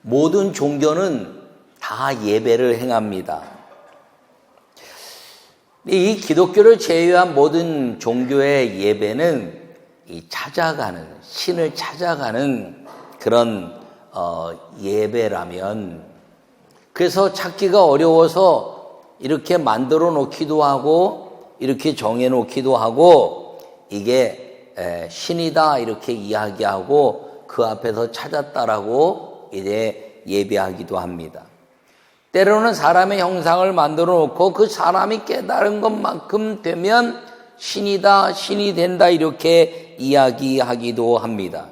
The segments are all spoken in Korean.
모든 종교는 다 예배를 행합니다. 이 기독교를 제외한 모든 종교의 예배는 신을 찾아가는 그런 예배라면, 그래서 찾기가 어려워서 이렇게 만들어 놓기도 하고 이렇게 정해 놓기도 하고, 이게 신이다 이렇게 이야기하고 그 앞에서 찾았다라고 이제 예배하기도 합니다. 때로는 사람의 형상을 만들어 놓고 그 사람이 깨달은 것만큼 되면 신이다, 신이 된다 이렇게 이야기하기도 합니다.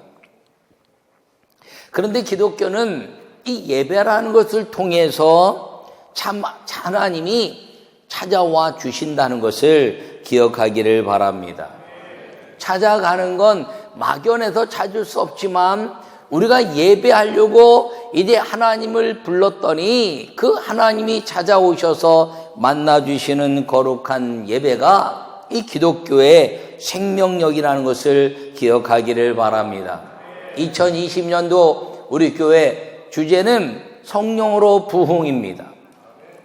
그런데 기독교는 이 예배라는 것을 통해서 참 하나님이 찾아와 주신다는 것을 기억하기를 바랍니다. 찾아가는 건 막연해서 찾을 수 없지만, 우리가 예배하려고 이제 하나님을 불렀더니 그 하나님이 찾아오셔서 만나주시는 거룩한 예배가 이 기독교의 생명력이라는 것을 기억하기를 바랍니다. 2020년도 우리 교회 주제는 성령으로 부흥입니다.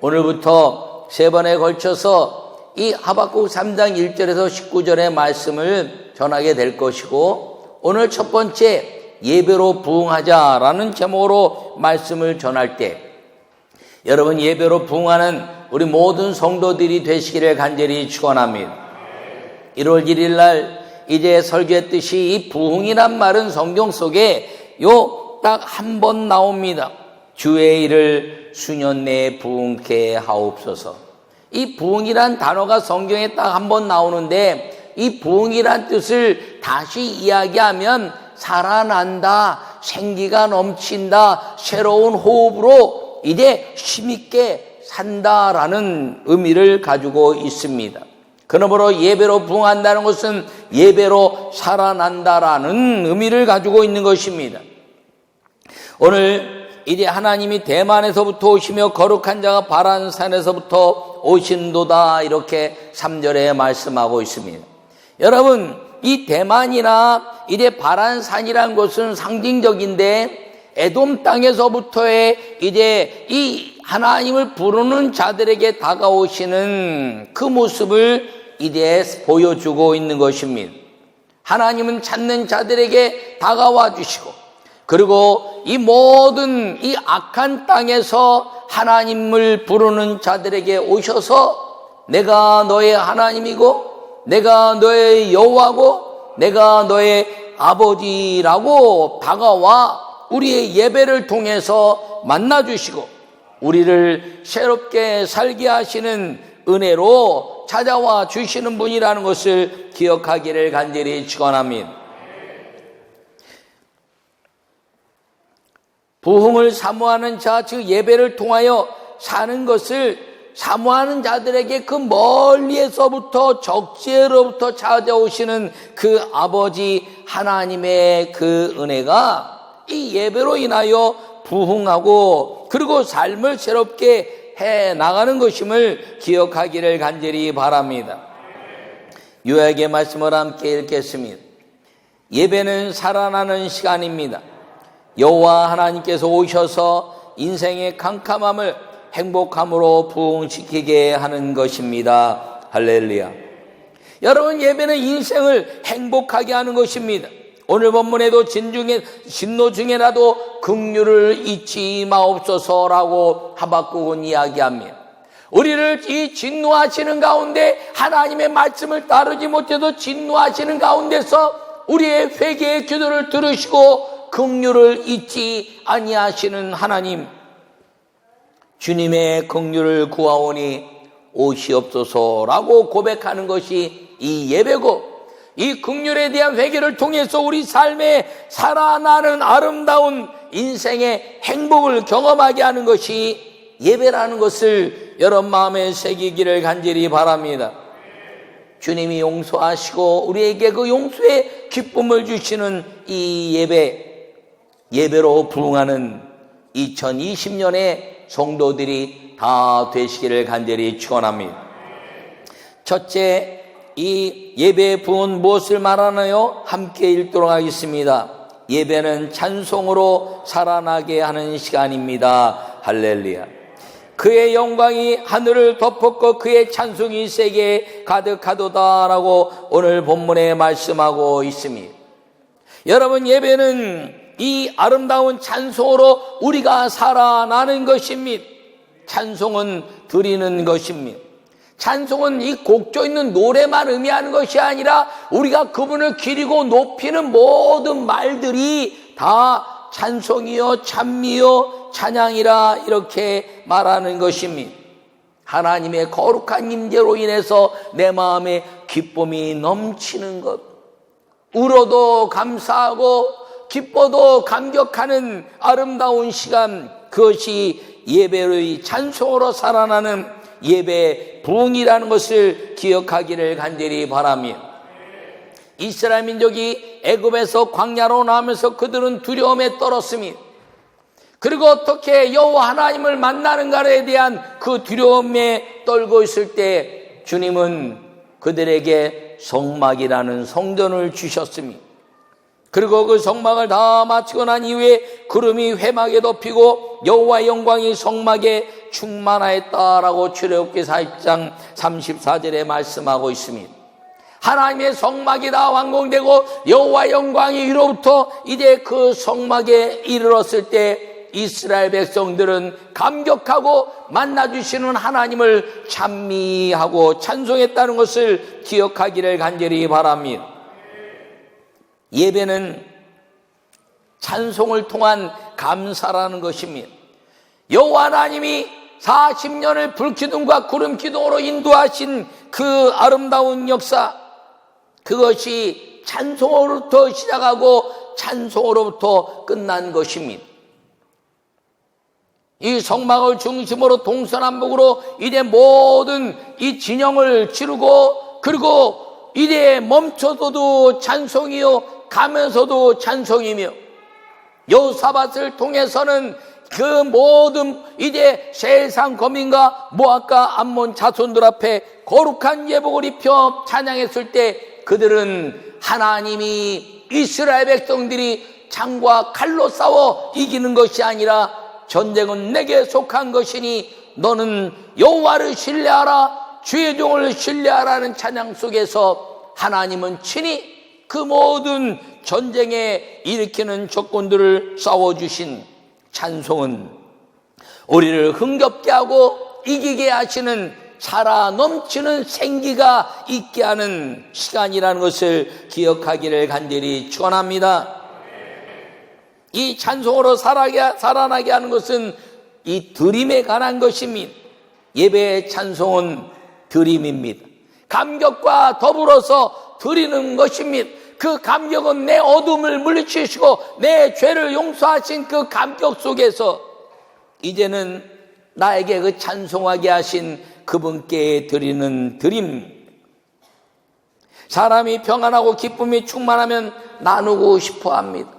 오늘부터 3번에 걸쳐서 이 하박국 3장 1절에서 19절의 말씀을 전하게 될 것이고, 오늘 첫 번째 예배로 부흥하자라는 제목으로 말씀을 전할 때, 여러분 예배로 부흥하는 우리 모든 성도들이 되시기를 간절히 축원합니다. 1월 1일 날 이제 설교했듯이 이 부흥이란 말은 성경 속에 딱 한 번 나옵니다. 주의 일을 수년 내에 부흥케 하옵소서. 이 부흥이란 단어가 성경에 딱 한 번 나오는데, 이 부흥이란 뜻을 다시 이야기하면 살아난다, 생기가 넘친다, 새로운 호흡으로 이제 힘있게 산다라는 의미를 가지고 있습니다. 그러므로 예배로 부흥한다는 것은 예배로 살아난다라는 의미를 가지고 있는 것입니다. 오늘 이제 하나님이 대만에서부터 오시며 거룩한 자가 바란산에서부터 오신도다 이렇게 3절에 말씀하고 있습니다. 여러분, 이 대만이나 이제 바란산이라는 것은 상징적인데, 에돔 땅에서부터의 이제 이 하나님을 부르는 자들에게 다가오시는 그 모습을 이제 보여주고 있는 것입니다. 하나님은 찾는 자들에게 다가와 주시고, 그리고 이 모든 이 악한 땅에서 하나님을 부르는 자들에게 오셔서 내가 너의 하나님이고 내가 너의 여호와고 내가 너의 아버지라고 다가와 우리의 예배를 통해서 만나주시고 우리를 새롭게 살게 하시는 은혜로 찾아와 주시는 분이라는 것을 기억하기를 간절히 축원합니다. 부흥을 사모하는 자, 즉 예배를 통하여 사는 것을 사모하는 자들에게 그 멀리에서부터 적재로부터 찾아오시는 그 아버지 하나님의 그 은혜가 이 예배로 인하여 부흥하고 그리고 삶을 새롭게 해 나가는 것임을 기억하기를 간절히 바랍니다. 요약의 말씀을 함께 읽겠습니다. 예배는 살아나는 시간입니다. 여호와 하나님께서 오셔서 인생의 캄캄함을 행복함으로 부흥시키게 하는 것입니다. 할렐루야. 여러분, 예배는 인생을 행복하게 하는 것입니다. 오늘 본문에도 진노 중에라도 긍휼을 잊지 마옵소서라고 하박국은 이야기합니다. 우리를 이 진노하시는 가운데 하나님의 말씀을 따르지 못해서 진노하시는 가운데서 우리의 회개의 기도를 들으시고 긍휼을 잊지 아니하시는 하나님, 주님의 긍휼을 구하오니 오시옵소서라고 고백하는 것이 이 예배고, 이 긍휼에 대한 회개를 통해서 우리 삶에 살아나는 아름다운 인생의 행복을 경험하게 하는 것이 예배라는 것을 여러분 마음에 새기기를 간절히 바랍니다. 주님이 용서하시고 우리에게 그 용서의 기쁨을 주시는 이 예배로 부흥하는 2020년의 성도들이 다 되시기를 간절히 축원합니다. 첫째, 이 예배의 부흥은 무엇을 말하나요? 함께 읽도록 하겠습니다. 예배는 찬송으로 살아나게 하는 시간입니다. 할렐루야. 그의 영광이 하늘을 덮었고 그의 찬송이 세계에 가득하도다라고 오늘 본문에 말씀하고 있습니다. 여러분, 예배는 이 아름다운 찬송으로 우리가 살아나는 것입니다. 찬송은 드리는 것입니다. 찬송은 이 곡조 있는 노래만 의미하는 것이 아니라 우리가 그분을 기리고 높이는 모든 말들이 다 찬송이요 찬미요 찬양이라 이렇게 말하는 것입니다. 하나님의 거룩한 임재로 인해서 내 마음에 기쁨이 넘치는 것, 울어도 감사하고 기뻐도 감격하는 아름다운 시간, 그것이 예배의 찬송으로 살아나는 예배 부흥이라는 것을 기억하기를 간절히 바라며, 이스라엘 민족이 애굽에서 광야로 나오면서 그들은 두려움에 떨었습니다. 그리고 어떻게 여호와 하나님을 만나는가에 대한 그 두려움에 떨고 있을 때 주님은 그들에게 성막이라는 성전을 주셨습니다. 그리고 그 성막을 다 마치고 난 이후에 구름이 회막에 덮이고 여호와의 영광이 성막에 충만하였다라고 출애굽기 4장 34절에 말씀하고 있습니다. 하나님의 성막이 다 완공되고 여호와의 영광이 위로부터 이제 그 성막에 이르렀을 때 이스라엘 백성들은 감격하고 만나주시는 하나님을 찬미하고 찬송했다는 것을 기억하기를 간절히 바랍니다. 예배는 찬송을 통한 감사라는 것입니다. 여호와 하나님이 40년을 불기둥과 구름기둥으로 인도하신 그 아름다운 역사, 그것이 찬송으로부터 시작하고 찬송으로부터 끝난 것입니다. 이 성막을 중심으로 동서남북으로 이제 모든 이 진영을 치르고, 그리고 이제 멈춰서도 찬송이요 가면서도 찬송이며, 여호사밧을 통해서는 그 모든 이제 세상 거민과 모압과 암몬 자손들 앞에 거룩한 예복을 입혀 찬양했을 때 그들은 하나님이 이스라엘 백성들이 창과 칼로 싸워 이기는 것이 아니라 전쟁은 내게 속한 것이니 너는 여호와를 신뢰하라, 주의 종을 신뢰하라는 찬양 속에서 하나님은 친히 그 모든 전쟁에 일으키는 조건들을 싸워주신 찬송은 우리를 흥겹게 하고 이기게 하시는 살아 넘치는 생기가 있게 하는 시간이라는 것을 기억하기를 간절히 축원합니다. 이 찬송으로 살아나게 하는 것은 이 드림에 관한 것입니다. 예배의 찬송은 드림입니다. 감격과 더불어서 드리는 것입니다. 그 감격은 내 어둠을 물리치시고 내 죄를 용서하신 그 감격 속에서 이제는 나에게 그 찬송하게 하신 그분께 드리는 드림. 사람이 평안하고 기쁨이 충만하면 나누고 싶어 합니다.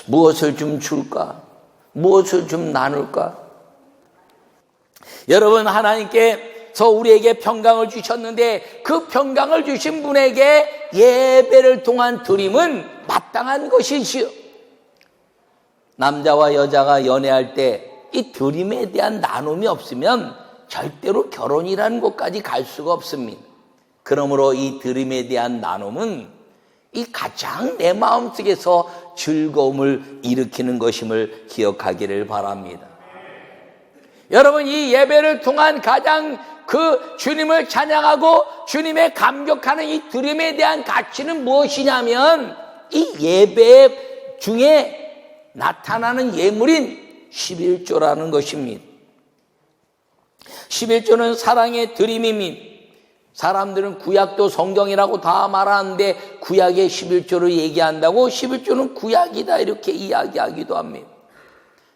무엇을 좀 줄까? 무엇을 좀 나눌까? 여러분, 하나님께서 우리에게 평강을 주셨는데 그 평강을 주신 분에게 예배를 통한 드림은 마땅한 것이지요. 남자와 여자가 연애할 때 이 드림에 대한 나눔이 없으면 절대로 결혼이라는 곳까지 갈 수가 없습니다. 그러므로 이 드림에 대한 나눔은 이 가장 내 마음속에서 즐거움을 일으키는 것임을 기억하기를 바랍니다. 여러분, 이 예배를 통한 가장 그 주님을 찬양하고 주님의 감격하는 이 드림에 대한 가치는 무엇이냐면 이 예배 중에 나타나는 예물인 11조라는 것입니다. 11조는 사랑의 드림입니다. 사람들은 구약도 성경이라고 다 말하는데 구약의 11조를 얘기한다고 11조는 구약이다 이렇게 이야기하기도 합니다.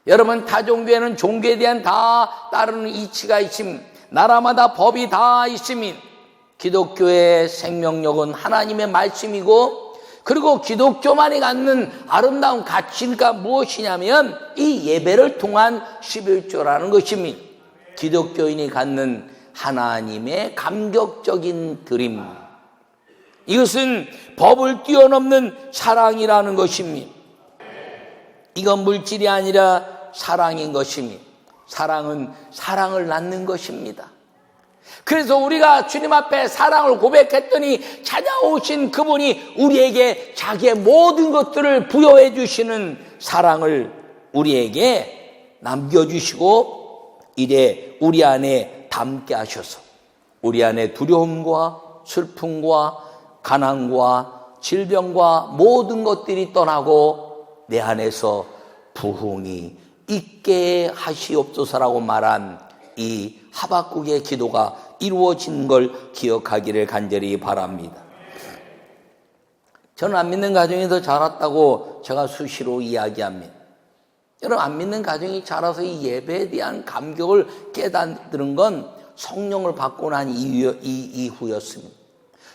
여러분, 타 종교에는 종교에 대한 다 따르는 이치가 있습니다. 나라마다 법이 다 있습니다. 기독교의 생명력은 하나님의 말씀이고, 그리고 기독교만이 갖는 아름다운 가치가 무엇이냐면 이 예배를 통한 11조라는 것입니다. 기독교인이 갖는 하나님의 감격적인 드림. 이것은 법을 뛰어넘는 사랑이라는 것입니다. 이건 물질이 아니라 사랑인 것입니다. 사랑은 사랑을 낳는 것입니다. 그래서 우리가 주님 앞에 사랑을 고백했더니 찾아오신 그분이 우리에게 자기의 모든 것들을 부여해 주시는 사랑을 우리에게 남겨주시고 이래 우리 안에 담게 하셔서 우리 안에 두려움과 슬픔과 가난과 질병과 모든 것들이 떠나고 내 안에서 부흥이 있게 하시옵소서라고 말한 이 하박국의 기도가 이루어진 걸 기억하기를 간절히 바랍니다. 저는 안 믿는 가정에서 자랐다고 제가 수시로 이야기합니다. 여러분, 안 믿는 가정이 자라서 이 예배에 대한 감격을 깨닫는 건 성령을 받고 난 이후였습니다.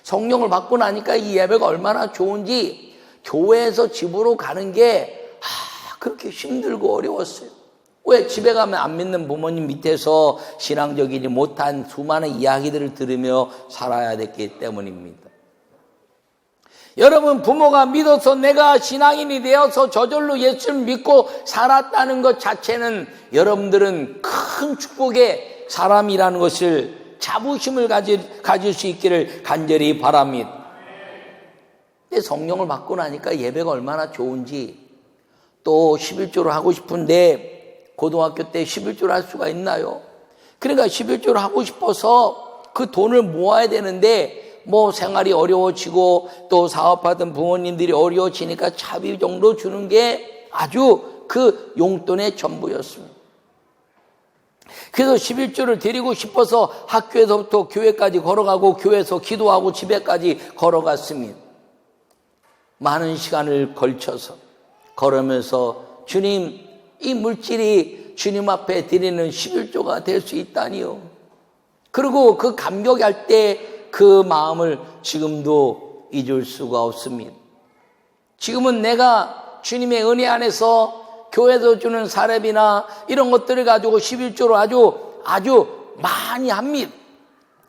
성령을 받고 나니까 이 예배가 얼마나 좋은지 교회에서 집으로 가는 게 그렇게 힘들고 어려웠어요. 왜? 집에 가면 안 믿는 부모님 밑에서 신앙적이지 못한 수많은 이야기들을 들으며 살아야 됐기 때문입니다. 여러분, 부모가 믿어서 내가 신앙인이 되어서 저절로 예수를 믿고 살았다는 것 자체는 여러분들은 큰 축복의 사람이라는 것을 자부심을 가질 수 있기를 간절히 바랍니다. 근데 성령을 받고 나니까 예배가 얼마나 좋은지, 또 11조를 하고 싶은데 고등학교 때 11조를 할 수가 있나요? 그러니까 11조를 하고 싶어서 그 돈을 모아야 되는데 뭐 생활이 어려워지고 또 사업하던 부모님들이 어려워지니까 차비 정도 주는 게 아주 그 용돈의 전부였습니다. 그래서 11조를 드리고 싶어서 학교에서부터 교회까지 걸어가고 교회에서 기도하고 집에까지 걸어갔습니다. 많은 시간을 걸쳐서 걸으면서 주님, 이 물질이 주님 앞에 드리는 11조가 될 수 있다니요. 그리고 그 감격할 때 그 마음을 지금도 잊을 수가 없습니다. 지금은 내가 주님의 은혜 안에서 교회에서 주는 사례비나 이런 것들을 가지고 11조로 아주 많이 합니다.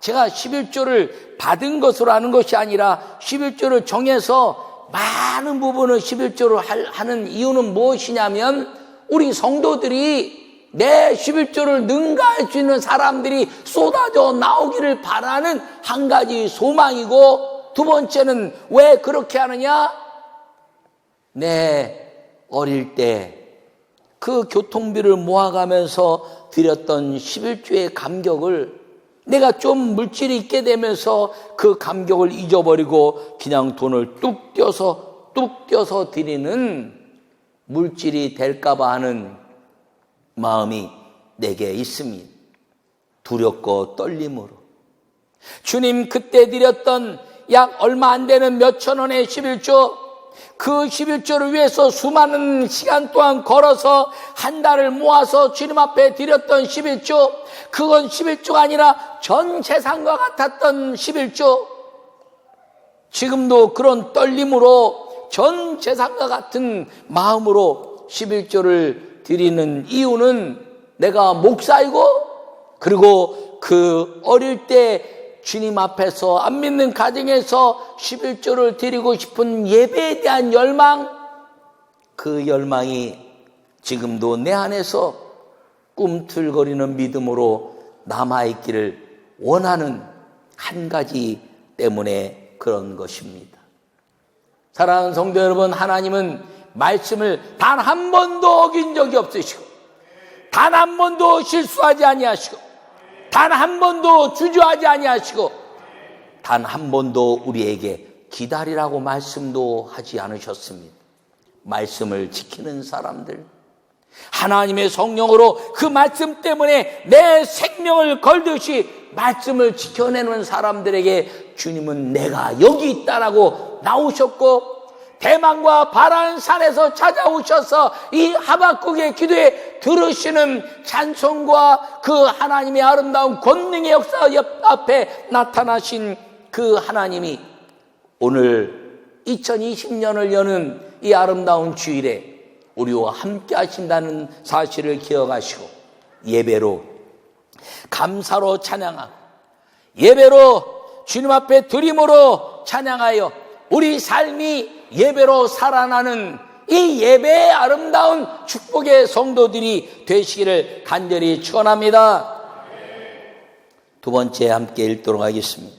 제가 11조를 받은 것으로 하는 것이 아니라 11조를 정해서 많은 부분을 11조로 하는 이유는 무엇이냐면 우리 성도들이 내 11조를 능가할 수 있는 사람들이 쏟아져 나오기를 바라는 한 가지 소망이고, 두 번째는 왜 그렇게 하느냐? 내 어릴 때 그 교통비를 모아가면서 드렸던 11조의 감격을 내가 좀 물질이 있게 되면서 그 감격을 잊어버리고 그냥 돈을 뚝 떼어서 드리는 물질이 될까봐 하는 마음이 내게 있습니다. 두렵고 떨림으로. 주님, 그때 드렸던 약 얼마 안 되는 몇천 원의 11조, 그 11조를 위해서 수많은 시간 동안 걸어서 한 달을 모아서 주님 앞에 드렸던 11조, 그건 11조가 아니라 전 재산과 같았던 11조. 지금도 그런 떨림으로 전 재산과 같은 마음으로 11조를 드리는 이유는 내가 목사이고, 그리고 그 어릴 때 주님 앞에서 안 믿는 가정에서 11조를 드리고 싶은 예배에 대한 열망, 그 열망이 지금도 내 안에서 꿈틀거리는 믿음으로 남아있기를 원하는 한 가지 때문에 그런 것입니다. 사랑하는 성도 여러분, 하나님은 말씀을 단 한 번도 어긴 적이 없으시고, 단 한 번도 실수하지 아니하시고, 단 한 번도 주저하지 아니하시고, 단 한 번도 우리에게 기다리라고 말씀도 하지 않으셨습니다. 말씀을 지키는 사람들, 하나님의 성령으로 그 말씀 때문에 내 생명을 걸듯이 말씀을 지켜내는 사람들에게 주님은 내가 여기 있다라고 나오셨고, 대만과 바란 산에서 찾아오셔서 이 하박국의 기도에 들으시는 찬송과 그 하나님의 아름다운 권능의 역사 앞에 나타나신 그 하나님이 오늘 2020년을 여는 이 아름다운 주일에 우리와 함께 하신다는 사실을 기억하시고, 예배로, 감사로 찬양하고, 예배로 주님 앞에 드림으로 찬양하여 우리 삶이 예배로 살아나는 이 예배의 아름다운 축복의 성도들이 되시기를 간절히 축원합니다. 두 번째 함께 읽도록 하겠습니다.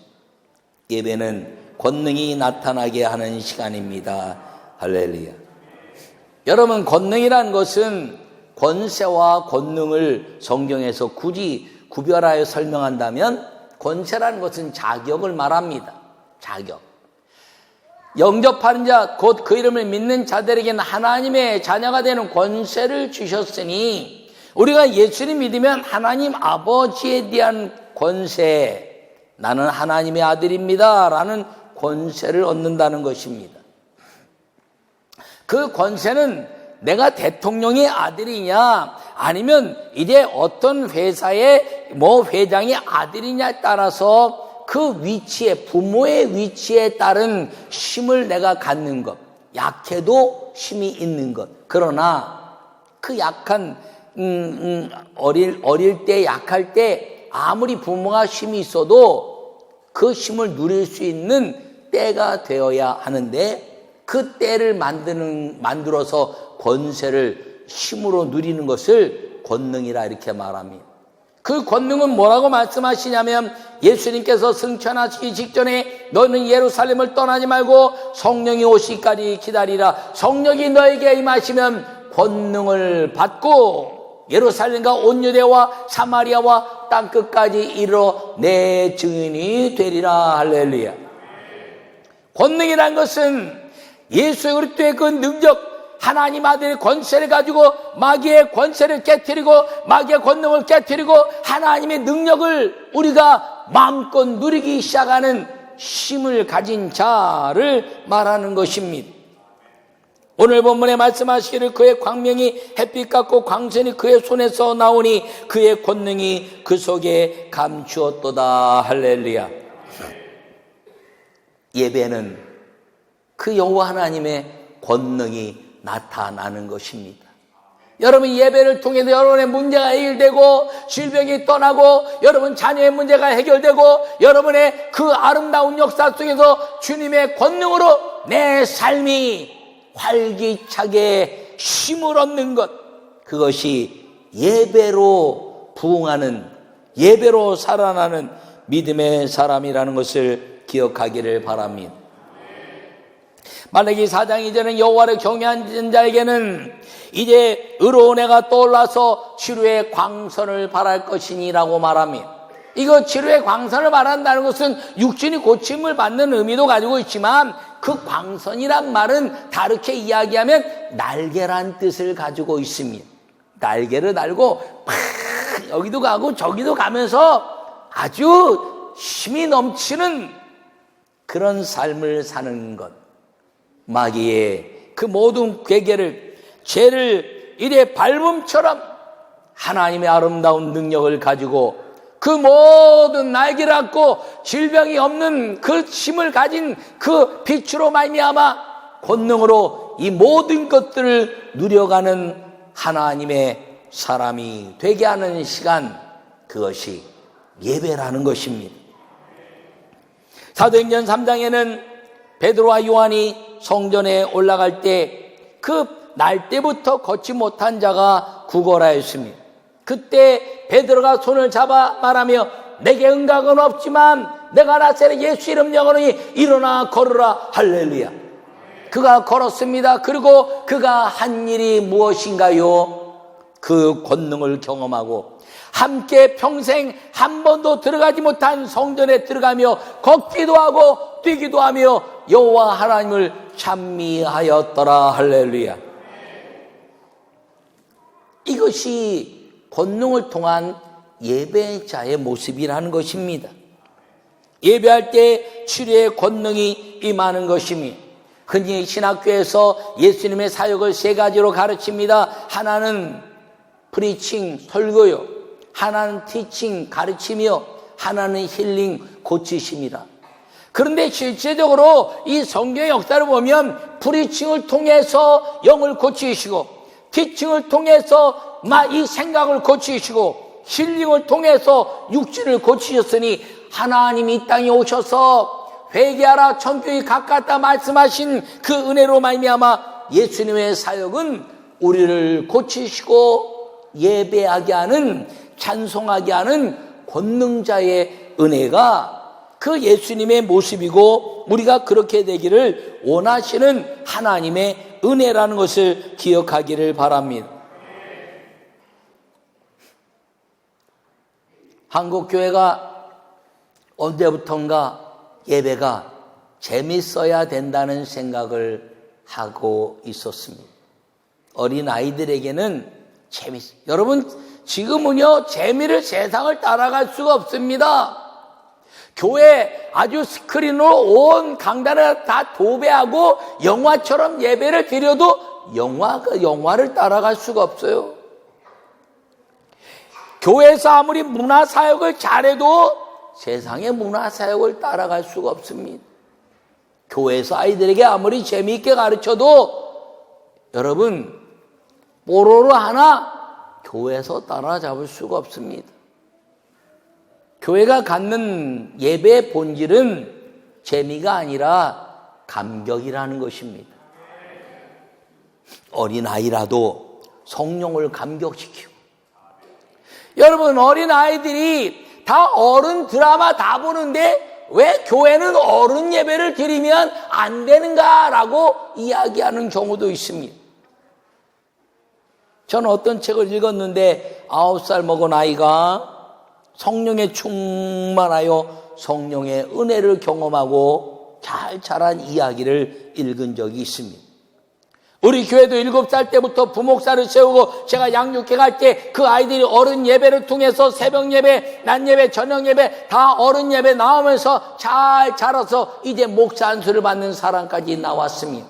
예배는 권능이 나타나게 하는 시간입니다. 할렐루야. 여러분, 권능이라는 것은 권세와 권능을 성경에서 굳이 구별하여 설명한다면 권세라는 것은 자격을 말합니다. 자격. 영접하는 자, 곧 그 이름을 믿는 자들에게는 하나님의 자녀가 되는 권세를 주셨으니 우리가 예수를 믿으면 하나님 아버지에 대한 권세, 나는 하나님의 아들입니다 라는 권세를 얻는다는 것입니다. 그 권세는 내가 대통령의 아들이냐 아니면 이제 어떤 회사의 회장의 아들이냐에 따라서 그 위치에, 부모의 위치에 따른 힘을 내가 갖는 것, 약해도 힘이 있는 것. 그러나 그 약한 어릴 때, 약할 때 아무리 부모가 힘이 있어도 그 힘을 누릴 수 있는 때가 되어야 하는데, 그 때를 만들어서 권세를 힘으로 누리는 것을 권능이라 이렇게 말합니다. 그 권능은 뭐라고 말씀하시냐면, 예수님께서 승천하시기 직전에 너는 예루살렘을 떠나지 말고 성령이 오시기까지 기다리라. 성령이 너에게 임하시면 권능을 받고 예루살렘과 온 유대와 사마리아와 땅끝까지 이르러 내 증인이 되리라. 할렐루야. 권능이란 것은 예수 그리스도의 그 능력, 하나님 아들의 권세를 가지고 마귀의 권세를 깨트리고 마귀의 권능을 깨트리고 하나님의 능력을 우리가 마음껏 누리기 시작하는 힘을 가진 자를 말하는 것입니다. 오늘 본문에 말씀하시기를 그의 광명이 햇빛 같고 광선이 그의 손에서 나오니 그의 권능이 그 속에 감추었도다. 할렐루야. 예배는 그 여호와 하나님의 권능이 나타나는 것입니다. 여러분, 예배를 통해서 여러분의 문제가 해결되고 질병이 떠나고 여러분 자녀의 문제가 해결되고 여러분의 그 아름다운 역사 속에서 주님의 권능으로 내 삶이 활기차게 힘을 얻는 것, 그것이 예배로 부응하는, 예배로 살아나는 믿음의 사람이라는 것을 기억하기를 바랍니다. 말라기 4장 이전에 여호와를 경외하는 자에게는 이제 의로운 해가 떠올라서 치료의 광선을 발할 것이니라고 말합니다. 이거 치료의 광선을 발한다는 것은 육신이 고침을 받는 의미도 가지고 있지만 그 광선이란 말은 다르게 이야기하면 날개란 뜻을 가지고 있습니다. 날개를 달고 팍 여기도 가고 저기도 가면서 아주 힘이 넘치는 그런 삶을 사는 것. 마귀의 그 모든 괴계를, 죄를 이래 밟음처럼 하나님의 아름다운 능력을 가지고 그 모든 날개를 갖고 질병이 없는 그 힘을 가진 그 빛으로 말미암아 권능으로 이 모든 것들을 누려가는 하나님의 사람이 되게 하는 시간, 그것이 예배라는 것입니다. 사도행전 3장에는 베드로와 요한이 성전에 올라갈 때 그 날 때부터 걷지 못한 자가 구걸하였습니다. 그때 베드로가 손을 잡아 말하며 내게 응각은 없지만 내가 나사렛 예수 이름 영어로니 일어나 걸으라. 할렐루야. 그가 걸었습니다. 그리고 그가 한 일이 무엇인가요? 그 권능을 경험하고 함께 평생 한 번도 들어가지 못한 성전에 들어가며 걷기도 하고 뛰기도 하며 여호와 하나님을 찬미하였더라. 할렐루야. 이것이 권능을 통한 예배자의 모습이라는 것입니다. 예배할 때 치료의 권능이 임하는 것입니다. 흔히 신학교에서 예수님의 사역을 세 가지로 가르칩니다. 하나는 프리칭, 설교요. 하나는 티칭, 가르치며 하나는 힐링, 고치심이라. 그런데 실제적으로 이 성경의 역사를 보면 프리칭을 통해서 영을 고치시고 티칭을 통해서 이 생각을 고치시고 힐링을 통해서 육신을 고치셨으니 하나님이 이 땅에 오셔서 회개하라 천국이 가깝다 말씀하신 그 은혜로 말미암아 예수님의 사역은 우리를 고치시고 예배하게 하는, 찬송하게 하는 권능자의 은혜가 그 예수님의 모습이고 우리가 그렇게 되기를 원하시는 하나님의 은혜라는 것을 기억하기를 바랍니다. 한국교회가 언제부턴가 예배가 재밌어야 된다는 생각을 하고 있었습니다. 어린 아이들에게는 여러분 지금은요 재미를 세상을 따라갈 수가 없습니다. 교회 아주 스크린으로 온 강단을 다 도배하고 영화처럼 예배를 드려도 영화를 따라갈 수가 없어요. 교회에서 아무리 문화사역을 잘해도 세상의 문화사역을 따라갈 수가 없습니다. 교회에서 아이들에게 아무리 재미있게 가르쳐도 여러분 뽀로로 하나 교회에서 따라잡을 수가 없습니다. 교회가 갖는 예배의 본질은 재미가 아니라 감격이라는 것입니다. 어린아이라도 성령을 감격시키고, 여러분 어린아이들이 다 어른 드라마 다 보는데 왜 교회는 어른 예배를 드리면 안 되는가라고 이야기하는 경우도 있습니다. 저는 어떤 책을 읽었는데 9살 먹은 아이가 성령에 충만하여 성령의 은혜를 경험하고 잘 자란 이야기를 읽은 적이 있습니다. 우리 교회도 7살 때부터 부목사를 세우고 제가 양육회 갈 때 그 아이들이 어른 예배를 통해서 새벽 예배, 낮 예배, 저녁 예배 다 어른 예배 나오면서 잘 자라서 이제 목사 안수를 받는 사람까지 나왔습니다.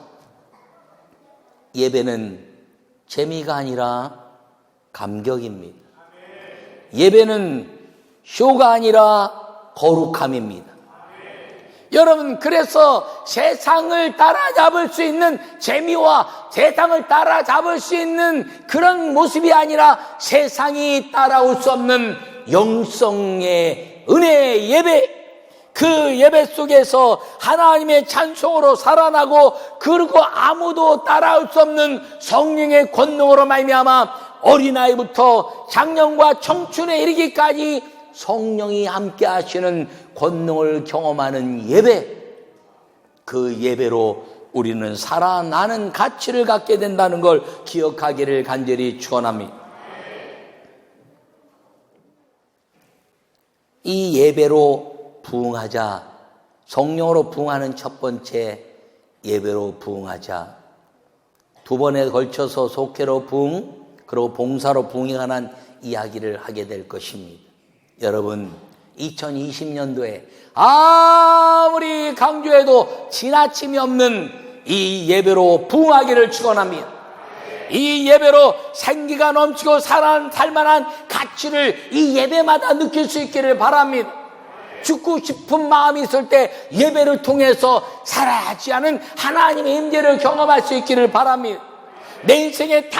예배는 재미가 아니라 감격입니다. 예배는 쇼가 아니라 거룩함입니다. 여러분 그래서 세상을 따라잡을 수 있는 재미와 세상을 따라잡을 수 있는 그런 모습이 아니라 세상이 따라올 수 없는 영성의 은혜의 예배, 그 예배 속에서 하나님의 찬송으로 살아나고 그리고 아무도 따라올 수 없는 성령의 권능으로 말미암아 어린아이부터 장년과 청춘에 이르기까지 성령이 함께 하시는 권능을 경험하는 예배, 그 예배로 우리는 살아나는 가치를 갖게 된다는 걸 기억하기를 간절히 축원합니다. 이 예배로 부응하자, 성령으로 부응하는 첫 번째 예배로 부응하자, 두 번에 걸쳐서 속회로 부응, 그리고 봉사로 부응에 관한 이야기를 하게 될 것입니다. 여러분 2020년도에 아무리 강조해도 지나침이 없는 이 예배로 부응하기를 축원합니다. 이 예배로 생기가 넘치고 살만한 가치를 이 예배마다 느낄 수 있기를 바랍니다. 죽고 싶은 마음이 있을 때 예배를 통해서 살아야지 않은 하나님의 임재를 경험할 수 있기를 바랍니다. 내 인생에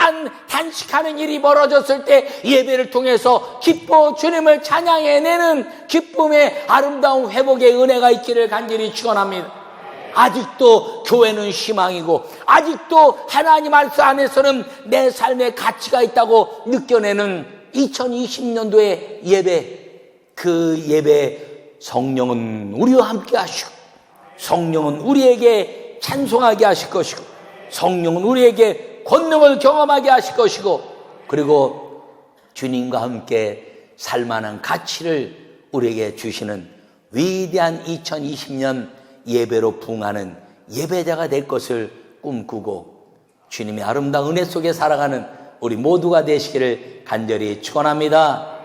단식하는 일이 벌어졌을 때 예배를 통해서 기뻐 주님을 찬양해내는 기쁨의 아름다운 회복의 은혜가 있기를 간절히 축원합니다. 아직도 교회는 희망이고 아직도 하나님 말씀 안에서는 내 삶의 가치가 있다고 느껴내는 2020년도의 예배, 그 예배 성령은 우리와 함께 하시고 성령은 우리에게 찬송하게 하실 것이고 성령은 우리에게 권능을 경험하게 하실 것이고 그리고 주님과 함께 살만한 가치를 우리에게 주시는 위대한 2020년 예배로 부응하는 예배자가 될 것을 꿈꾸고 주님의 아름다운 은혜 속에 살아가는 우리 모두가 되시기를 간절히 축원합니다.